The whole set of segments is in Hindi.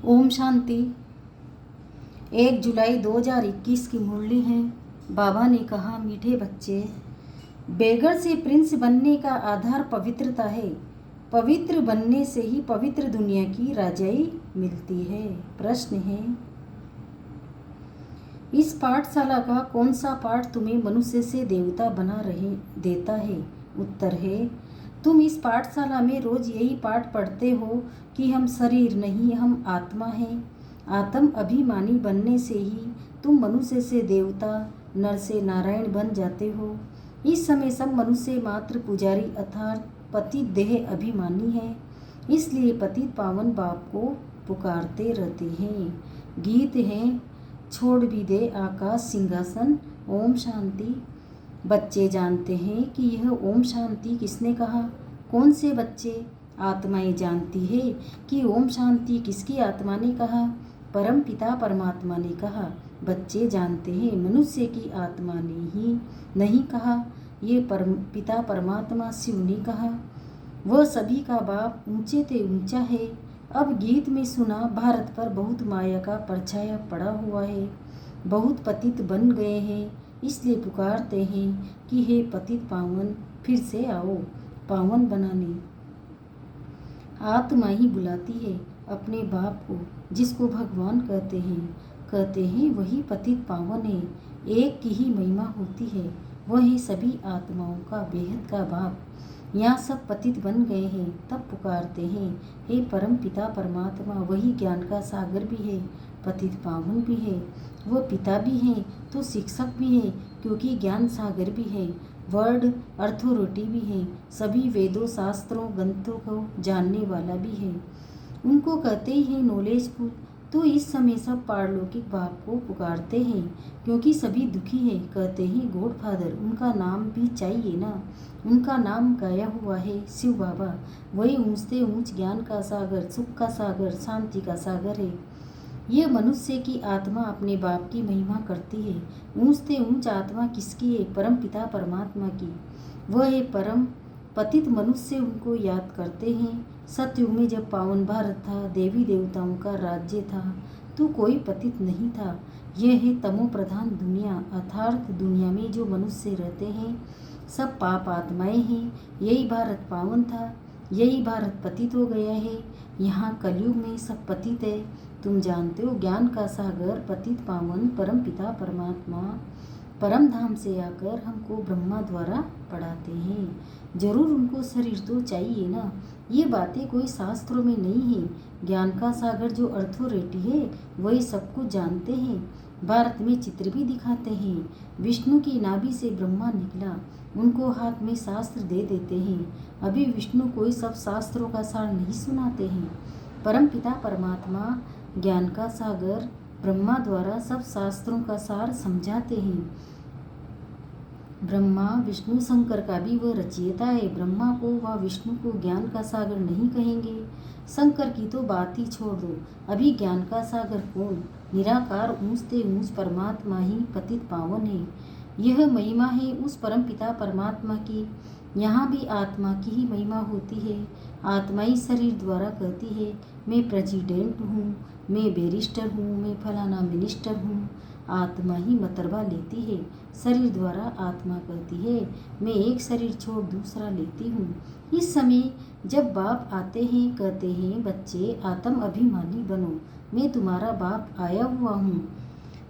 ओम शांति। 1 जुलाई 2021 की मुरली है। बाबा ने कहा, मीठे बच्चे, बेगर से प्रिंस बनने का आधार पवित्रता है। पवित्र बनने से ही पवित्र दुनिया की राजाई मिलती है। प्रश्न है, इस पाठशाला का कौन सा पाठ तुम्हें मनुष्य से देवता बना देता है? उत्तर है, तुम इस पाठशाला में रोज यही पाठ पढ़ते हो कि हम शरीर नहीं, हम आत्मा हैं। आत्म अभिमानी बनने से ही तुम मनुष्य से देवता, नर से नारायण बन जाते हो। इस समय सब मनुष्य मात्र पुजारी अर्थात पतित देह अभिमानी है, इसलिए पतित पावन बाप को पुकारते रहते हैं। गीत है, छोड़ भी दे आकाश सिंहासन, ओम शांति। बच्चे जानते हैं कि यह ओम शांति किसने कहा? कौन से बच्चे? आत्माएं जानती है कि ओम शांति किसकी आत्मा ने कहा? परम पिता परमात्मा ने कहा। बच्चे जानते हैं मनुष्य की आत्मा ने ही नहीं कहा, ये परम पिता परमात्मा शिव ने कहा। वह सभी का बाप ऊंचे ते ऊंचा है। अब गीत में सुना, भारत पर बहुत माया का परछाया पड़ा हुआ है, बहुत पतित बन गए हैं, इसलिए पुकारते हैं कि हे पतित पावन, फिर से आओ पावन बनाने। आत्मा ही बुलाती है अपने बाप को, जिसको भगवान कहते हैं वही पतित पावन है। एक की ही महिमा होती है, वह है सभी आत्माओं का बेहद का बाप। यहाँ सब पतित बन गए हैं, तब पुकारते हैं, हे परम पिता परमात्मा। वही ज्ञान का सागर भी है, पतित पावन भी है। वह पिता भी हैं तो शिक्षक भी हैं, क्योंकि ज्ञान सागर भी है, वर्ड अर्थोरिटी भी है, सभी वेदों शास्त्रों ग्रंथों को जानने वाला भी है। उनको कहते ही हैं नॉलेजफुल। तो इस समय सब पारलौकिक बाप को पुकारते हैं, क्योंकि सभी दुखी हैं। कहते हैं गॉड फादर, उनका नाम भी चाहिए ना। उनका नाम गाया हुआ है शिव बाबा। वही ऊंचते ऊंच ज्ञान का सागर, सुख का सागर, शांति का सागर है। ये मनुष्य की आत्मा अपने बाप की महिमा करती है। ऊंचते ऊंच आत्मा किसकी है? परम पिता परमात्मा की। वह है परम पतित मनुष्य उनको याद करते हैं। सतयुग में जब पावन भारत था, देवी देवताओं का राज्य था, तो कोई पतित नहीं था। यह है तमो प्रधान दुनिया, अर्थात दुनिया में जो मनुष्य रहते हैं सब पाप आत्माएं हैं। यही भारत पावन था, यही भारत पतित हो गया है। यहाँ कलयुग में सब पतित है। तुम जानते हो ज्ञान का सागर पतित पावन परम पिता परमात्मा परम धाम से आकर हमको ब्रह्मा द्वारा पढ़ाते हैं। जरूर उनको शरीर तो चाहिए ना। ये बातें कोई शास्त्रों में नहीं है। ज्ञान का सागर जो अर्थोरिटी है वही सब कुछ जानते हैं। भारत में चित्र भी दिखाते हैं। विष्णु की नाभि से ब्रह्मा निकला, उनको हाथ में शास्त्र दे देते हैं। अभी विष्णु कोई सब शास्त्रों का सार नहीं सुनाते हैं। परम पिता परमात्मा ज्ञान का सागर ब्रह्मा द्वारा सब शास्त्रों का सार समझाते हैं। ब्रह्मा विष्णु शंकर का भी वह रचयिता है। ब्रह्मा को व विष्णु को ज्ञान का सागर नहीं कहेंगे। शंकर की तो बात ही छोड़ दो। अभी ज्ञान का सागर कौन? निराकार ऊंचते ऊंच परमात्मा ही पतित पावन है। यह महिमा है उस परम पिता परमात्मा की। यहाँ भी आत्मा की ही महिमा होती है। आत्मा ही शरीर द्वारा कहती है, मैं प्रेसिडेंट हूँ, मैं बैरिस्टर हूँ, मैं फलाना मिनिस्टर हूँ। आत्मा ही मतरबा लेती है। शरीर द्वारा आत्मा कहती है, मैं एक शरीर छोड़ दूसरा लेती हूँ। इस समय जब बाप आते हैं, कहते हैं, बच्चे आत्म अभिमानी बनो, मैं तुम्हारा बाप आया हुआ हूँ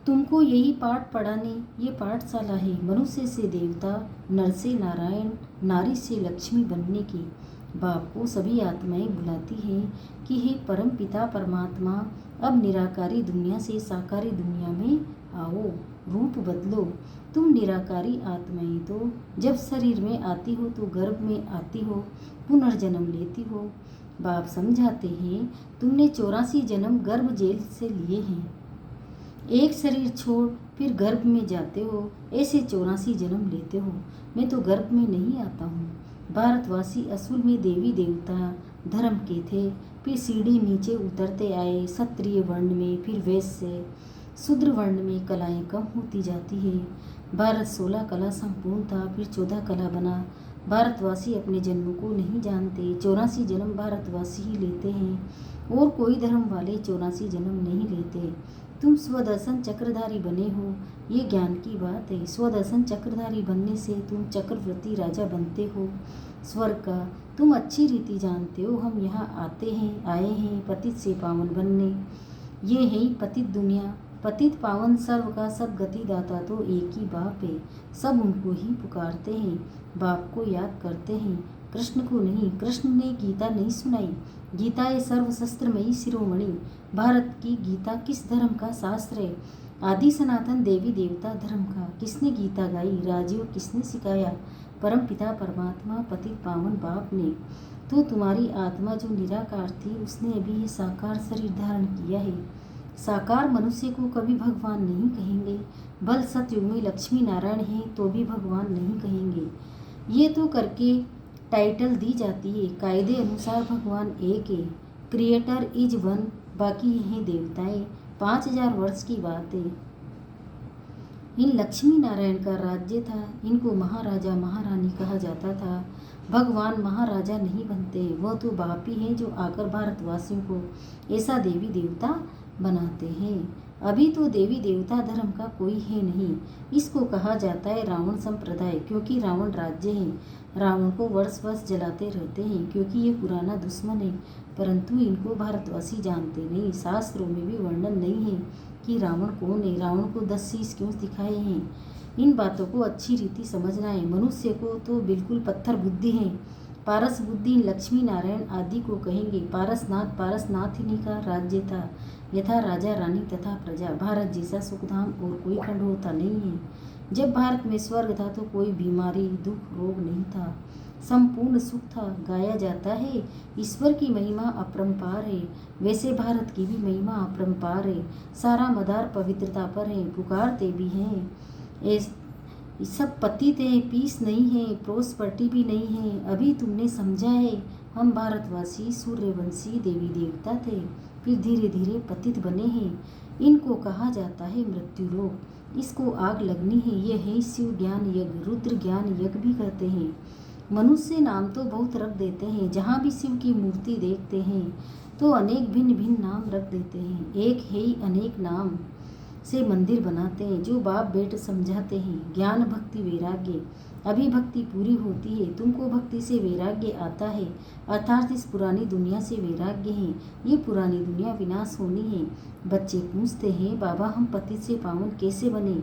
तुमको यही पाठ पढ़ाने। ये पाठशाला है मनुष्य से देवता, नर से नारायण, नारी से लक्ष्मी बनने की। बाप को सभी आत्माएं बुलाती हैं कि हे परम पिता परमात्मा, अब निराकारी दुनिया से साकारी दुनिया में आओ, रूप बदलो। तुम निराकारी आत्माएं तो जब शरीर में आती हो तो गर्भ में आती हो, पुनर्जन्म लेती हो। बाप समझाते हैं, तुमने 84 जन्म गर्भ जेल से लिए हैं। एक शरीर छोड़ फिर गर्भ में जाते हो, ऐसे 84 जन्म लेते हो। मैं तो गर्भ में नहीं आता हूँ। भारतवासी असूल में देवी देवता धर्म के थे, फिर सीढ़ी नीचे उतरते आए। क्षत्रिय वर्ण में, फिर वैश्य शूद्र वर्ण में कलाएं कम होती जाती है। भारत 16 कला संपूर्ण था, फिर 14 कला बना। भारतवासी अपने जन्म को नहीं जानते। 84 जन्म भारतवासी ही लेते हैं और कोई धर्म वाले 84 जन्म नहीं लेते। तुम स्वदर्शन चक्रधारी बने हो, ये ज्ञान की बात है। स्वदर्शन चक्रधारी बनने से तुम चक्रवर्ती राजा बनते हो स्वर्ग का। तुम अच्छी रीति जानते हो हम यहाँ आए हैं पतित से पावन बनने। ये है पतित दुनिया। पतित पावन सर्व का सदगति दाता तो एक ही बाप है। सब उनको ही पुकारते हैं, बाप को याद करते हैं, कृष्ण को नहीं। कृष्ण ने गीता नहीं सुनाई। गीता है सर्वशस्त्रमयी शिरोमणि। भारत की गीता किस धर्म का शास्त्र है? आदि सनातन देवी देवता धर्म का। किसने गीता गाई? राजयोग किसने सिखाया? परम पिता परमात्मा पतित पावन बाप ने। तो तुम्हारी आत्मा जो निराकार थी उसने अभी ये साकार शरीर धारण किया है। साकार मनुष्य को कभी भगवान नहीं कहेंगे। बल सतयुग में लक्ष्मी नारायण हैं तो भी भगवान नहीं कहेंगे। ये तो करके टाइटल दी जाती है। कायदे अनुसार भगवान एक है, क्रिएटर इज वन, बाकी हैं देवताएं। 5000 वर्ष की बात है। इन लक्ष्मी नारायण का राज्य था। इनको महाराजा महारानी कहा जाता था। भगवान महाराजा नहीं बनते, वह तो बाप ही हैं जो आकर भारतवासियों को ऐसा देवी देवता बनाते हैं। अभी तो देवी देवता धर्म का कोई है नहीं। इसको कहा जाता है रावण संप्रदाय, क्योंकि रावण राज्य है। रावण को वर्ष वर्ष जलाते रहते हैं क्योंकि ये पुराना दुश्मन है, परंतु इनको भारतवासी जानते नहीं। शास्त्रों में भी वर्णन नहीं है कि रावण कौन है, रावण को 10 शीश क्यों दिखाए हैं। इन बातों को अच्छी रीति समझना है। मनुष्य को तो बिल्कुल पत्थर बुद्धि है। पारस बुद्धि लक्ष्मी नारायण आदि को कहेंगे। पारसनाथ ही का राज्य था, यथा राजा रानी तथा प्रजा। भारत जैसा सुखधाम और कोई खंड होता नहीं है। जब भारत में स्वर्ग था तो कोई बीमारी दुख रोग नहीं था, संपूर्ण सुख था। गाया जाता है ईश्वर की महिमा अपरंपार है, वैसे भारत की भी महिमा अपरंपार है। सारा मदार पवित्रता पर है, पुकारते भी हैं। सब पतित है, पीस नहीं है, प्रोस्पर्टी भी नहीं है। अभी तुमने समझा है हम भारतवासी सूर्यवंशी देवी देवता थे, फिर धीरे धीरे पतित बने हैं। इनको कहा जाता है मृत्यु लोक। इसको आग लगनी है। यह है शिव ज्ञान यज्ञ, रुद्र ज्ञान यज्ञ भी कहते हैं। मनुष्य नाम तो बहुत रख देते हैं। जहाँ भी शिव की मूर्ति देखते हैं तो अनेक भिन्न भिन्न नाम रख देते हैं। एक है ही अनेक नाम से मंदिर बनाते हैं जो बाप बेट समझाते हैं। ज्ञान भक्ति वैराग्य, अभी भक्ति पूरी होती है। तुमको भक्ति से वैराग्य आता है, अर्थात इस पुरानी दुनिया से वैराग्य है। ये पुरानी दुनिया विनाश होनी है। बच्चे पूछते हैं बाबा हम पति से पावन कैसे बने?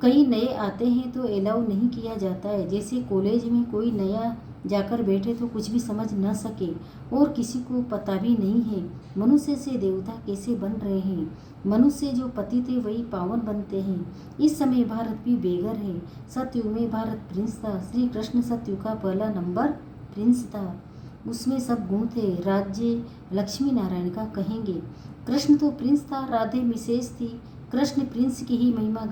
कई नए आते हैं तो अलाउ नहीं किया जाता है। जैसे कॉलेज में कोई नया जाकर बैठे तो कुछ भी समझ न सके और किसी को पता भी नहीं है मनुष्य से देवता कैसे बन रहे हैं। मनुष्य जो पति थे वही पावन बनते हैं। इस समय भारत भी बेघर है। सतयुग में भारत प्रिंस था। श्री कृष्ण सतयुग का पहला नंबर प्रिंस था। उसमें सब गुण थे। राज्य लक्ष्मी नारायण का कहेंगे। कृष्ण तो प्रिंस था, राधे मिसेस थी। कृष्ण प्रिंस की ही महिमा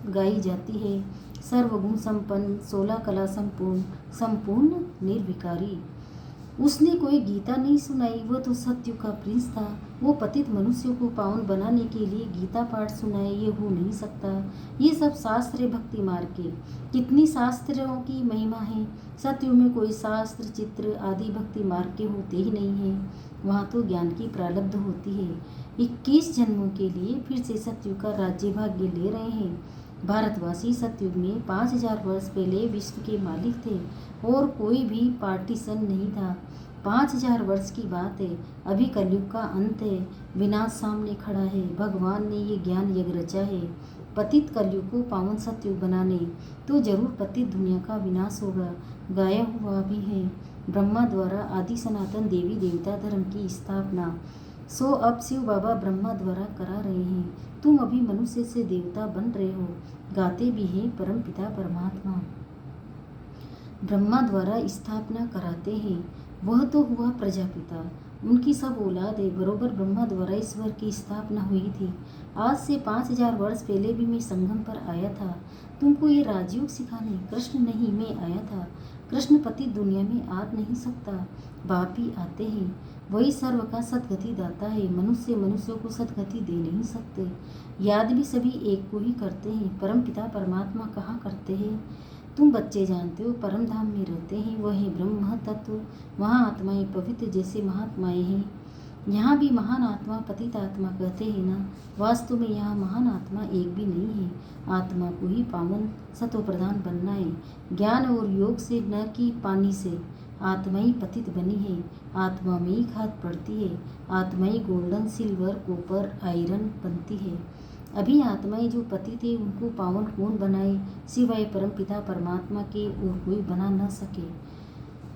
गाई जाती है। सर्वगुण संपन्न, 16 कला संपूर्ण, संपूर्ण निर्विकारी। उसने कोई गीता नहीं सुनाई, वो तो सतयुग का प्रिंस था। वो पतित मनुष्यों को पावन बनाने के लिए गीता पाठ सुनाए, ये हो नहीं सकता। ये सब शास्त्र है भक्ति मार्ग के। कितनी शास्त्रों की महिमा है। सतयुग में कोई शास्त्र चित्र आदि भक्ति मार्ग के होते ही नहीं है। वहाँ तो ज्ञान की प्रारब्ध होती है। 21 जन्मों के लिए फिर से सतयुग का राज्य भाग्य ले रहे हैं। भारतवासी सतयुग में 5000 वर्ष पहले विश्व के मालिक थे और कोई भी पार्टीशन नहीं था। 5000 वर्ष की बात है। अभी कलयुग का अंत है, विनाश सामने खड़ा है। भगवान ने ये ज्ञान यज्ञ रचा है पतित कलयुग को पावन सतयुग बनाने। तो जरूर पतित दुनिया का विनाश होगा। गाया हुआ भी है ब्रह्मा द्वारा आदि सनातन देवी देवता धर्म की स्थापना। सो अब शिव बाबा ब्रह्मा द्वारा करा रहे हैं। तुम अभी मनुष्य से देवता बन रहे हो। गाते भी हैं परम पिता परमात्मा ब्रह्मा द्वारा स्थापना कराते हैं। वह तो हुआ प्रजापिता, उनकी सब औलाद है। बरोबर ब्रह्मा द्वारा ईश्वर की स्थापना हुई थी। आज से 5000 वर्ष पहले भी मैं संगम पर आया था तुमको ये राजयोग सिखाने। कृष्ण नहीं, मैं आया था। कृष्ण पति दुनिया में आ नहीं सकता, बाप ही आते हैं। वही सर्व का सदगति दाता है। मनुष्य मनुष्यों को सदगति दे नहीं सकते। याद भी सभी एक को ही करते हैं। परम पिता परमात्मा कहाँ करते हैं? तुम बच्चे जानते हो परम धाम में रहते हैं, वह है ब्रह्म तत्व। वहाँ आत्माएं पवित्र जैसे महात्माएं हैं। यहाँ भी महान आत्मा पतित आत्मा कहते हैं ना, वास्तव में यहाँ महान आत्मा एक भी नहीं है। आत्मा को ही पावन सत्व प्रधान बनना है, ज्ञान और योग से, न कि पानी से। आत्मा ही पतित बनी है, आत्मा में ही खाद पड़ती है, आत्मा ही गोल्डन सिल्वर कॉपर आयरन बनती है। अभी आत्माएं जो पतित है उनको पावन कौन बनाए, सिवाय परम पिता परमात्मा के और कोई बना न सके।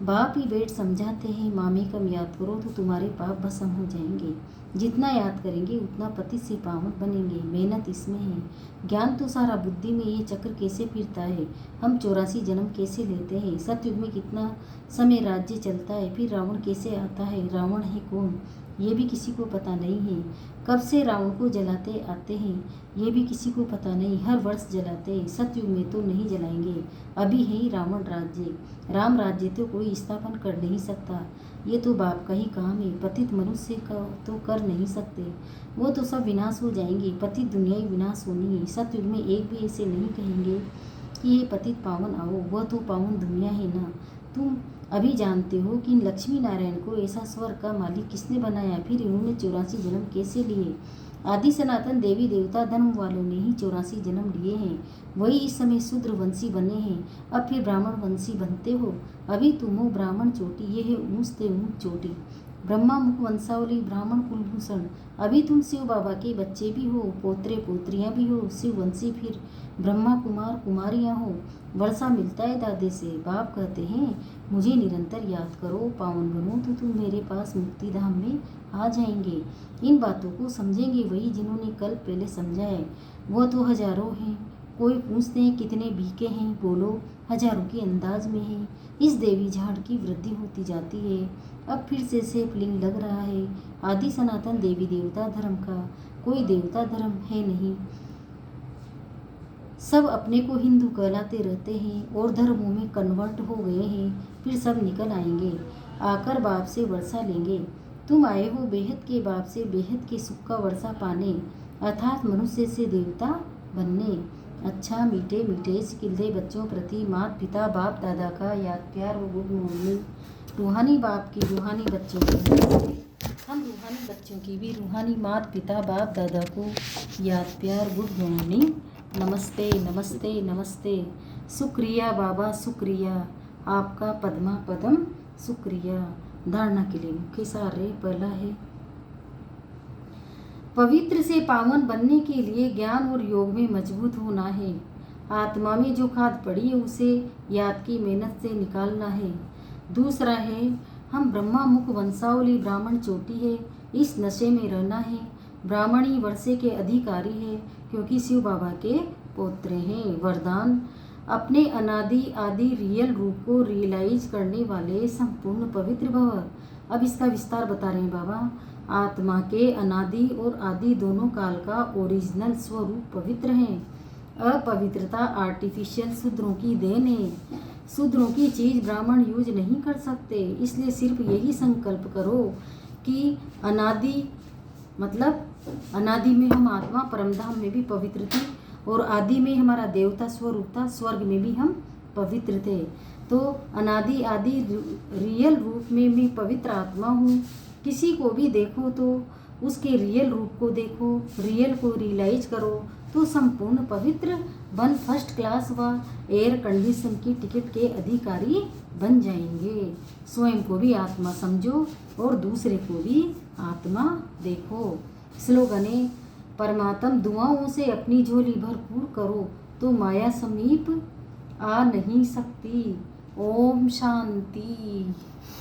बाप ही बैठ समझाते हैं, मामे कम याद करो तो तुम्हारे पाप भस्म हो जाएंगे। जितना याद करेंगे उतना पतित से पावन बनेंगे। मेहनत इसमें है, ज्ञान तो सारा बुद्धि में। ये चक्र कैसे फिरता है, हम 84 जन्म कैसे लेते हैं, सतयुग में कितना समय राज्य चलता है, फिर रावण कैसे आता है, रावण है कौन ये भी किसी को पता नहीं है। कब से रावण को जलाते आते हैं ये भी किसी को पता नहीं। हर वर्ष जलाते हैं, सतयुग में तो नहीं जलाएंगे। अभी है ही रावण राज्य, राम राज्य तो कोई स्थापन कर नहीं सकता। ये तो बाप का ही काम है, पतित मनुष्य का तो कर नहीं सकते। वो तो सब विनाश हो जाएंगे, पतित दुनिया ही विनाश होनी है। सतयुग में एक भी ऐसे नहीं कहेंगे कि ये पतित पावन आओ, वह तो पावन दुनिया है ना। तुम अभी जानते हो कि लक्ष्मी नारायण को ऐसा स्वर्ग का मालिक किसने बनाया, फिर इन्होंने 84 जन्म कैसे लिए। आदि सनातन देवी देवता धर्म वालों ने ही 84 जन्म लिए हैं, वही इस समय शूद्र वंशी बने हैं। अब फिर ब्राह्मण वंशी बनते हो। अभी तुम हो ब्राह्मण चोटी, ये है ऊंचते ऊंच चोटी। ब्रह्मा मुख वंशावली ब्राह्मण कुलभूषण। अभी तुम शिव बाबा के बच्चे भी हो, पोत्रे पोत्रियां भी हो, शिव वंशी, फिर ब्रह्मा कुमार कुमारियां हो। वर्षा मिलता है दादे से। बाप कहते हैं मुझे निरंतर याद करो, पावन बनो तो तुम मेरे पास मुक्ति धाम में आ जाएंगे। इन बातों को समझेंगे वही जिन्होंने कल पहले समझा है। वह तो हजारों हैं। कोई पूछते हैं कितने बीके हैं, बोलो हजारों के अंदाज में है। इस देवी झाड़ की वृद्धि होती जाती है। अब फिर से सेपलिंग लग रहा है। आदि सनातन देवी देवता धर्म का कोई देवता धर्म है नहीं। सब अपने को हिंदू कहलाते रहते हैं और धर्मों में कन्वर्ट हो गए हैं। फिर सब निकल आएंगे, आकर बाप से वर्षा लेंगे। तुम आए हो बेहद के बाप से बेहद के सुख का वर्षा पाने, अर्थात मनुष्य से देवता बनने। अच्छा मीठे मीठे सिकिल्दे बच्चों प्रति माता पिता बाप दादा का याद प्यार और गुड मॉर्निंग। रूहानी बाप की रूहानी बच्चों की, हम रूहानी बच्चों की भी रूहानी माता पिता बाप दादा को याद प्यार गुड मॉर्निंग। नमस्ते नमस्ते नमस्ते। शुक्रिया बाबा शुक्रिया, आपका पद्मा पदम शुक्रिया। धारणा के लिए मुख्य सार पहला है, पवित्र से पावन बनने के लिए ज्ञान और योग में मजबूत होना है। आत्मा में जो खाद पड़ी है उसे याद की मेहनत से निकालना है। दूसरा है, हम ब्रह्मा मुख वंशावली ब्राह्मण चोटी है, इस नशे में रहना है। ब्राह्मणी वर्षे के अधिकारी है क्योंकि शिव बाबा के पोत्र हैं। वरदान, अपने अनादि आदि रियल रूप को रियलाइज करने वाले संपूर्ण पवित्र भव। अब इसका विस्तार बता रहे हैं बाबा। आत्मा के अनादि और आदि दोनों काल का ओरिजिनल स्वरूप पवित्र है। अपवित्रता आर्टिफिशियल शूद्रों की देन है। शूद्रों की चीज ब्राह्मण यूज नहीं कर सकते। इसलिए सिर्फ यही संकल्प करो कि अनादि मतलब अनादि में हम आत्मा परमधाम में भी पवित्र थे और आदि में हमारा देवता स्वरूप था, स्वर्ग में भी हम पवित्र थे। तो अनादि आदि रियल रूप में मैं पवित्र आत्मा हूँ। किसी को भी देखो तो उसके रियल रूप को देखो, रियल को रियलाइज करो तो संपूर्ण पवित्र बन फर्स्ट क्लास व एयर कंडीशन की टिकट के अधिकारी बन जाएंगे। स्वयं को भी आत्मा समझो और दूसरे को भी आत्मा देखो। स्लोगन है, परमात्म दुआओं से अपनी झोली भरपूर करो तो माया समीप आ नहीं सकती। ओम शांति।